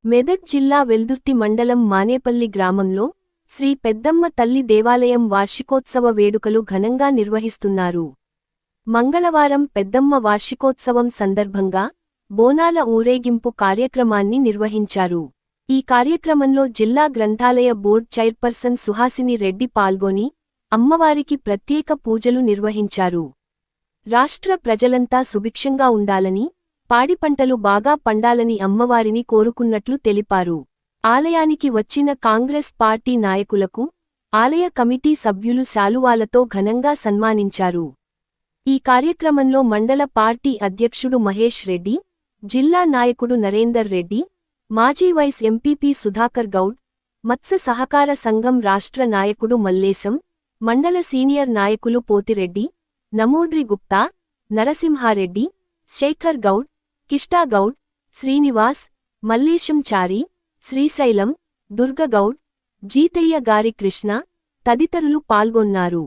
మెదక్ జిల్లా వెల్దుర్తి మండలం మానేపల్లి గ్రామంలో శ్రీ పెద్దమ్మ తల్లి దేవాలయం వార్షికోత్సవ వేడుకలు ఘనంగా నిర్వహిస్తున్నారు. మంగళవారం పెద్దమ్మ వార్షికోత్సవం సందర్భంగా బోనాల ఊరేగింపు కార్యక్రమాన్ని నిర్వహించారు. ఈ కార్యక్రమంలో జిల్లా గ్రంథాలయ బోర్డ్ చైర్పర్సన్ సుహాసిని రెడ్డి పాల్గొని అమ్మవారికి ప్రత్యేక పూజలు నిర్వహించారు. రాష్ట్ర ప్రజలంతా సుభిక్షంగా ఉండాలని, పాడి పంటలు బాగా పండాలని అమ్మవారిని కోరుకున్నట్లు తెలిపారు. ఆలయానికి వచ్చిన కాంగ్రెస్ పార్టీ నాయకులకు ఆలయ కమిటీ సభ్యులు శాలువాలతో ఘనంగా సన్మానించారు. ఈ కార్యక్రమంలో మండల పార్టీ అధ్యక్షుడు మహేష్ రెడ్డి, జిల్లా నాయకుడు నరేందర్ రెడ్డి, మాజీ వైస్ ఎంపీపీ సుధాకర్ గౌడ్, మత్స్య సహకార సంఘం రాష్ట్ర నాయకుడు మల్లేశం, మండల సీనియర్ నాయకులు పోతిరెడ్డి, నమోద్రి గుప్తా, నరసింహారెడ్డి, శేఖర్ గౌడ్, కిష్టా గౌడ్, శ్రీనివాస్, మల్లేశం చారి, శ్రీశైలం, దుర్గగౌడ్, జీతయ్య గారి కృష్ణ తదితరులు పాల్గొన్నారు.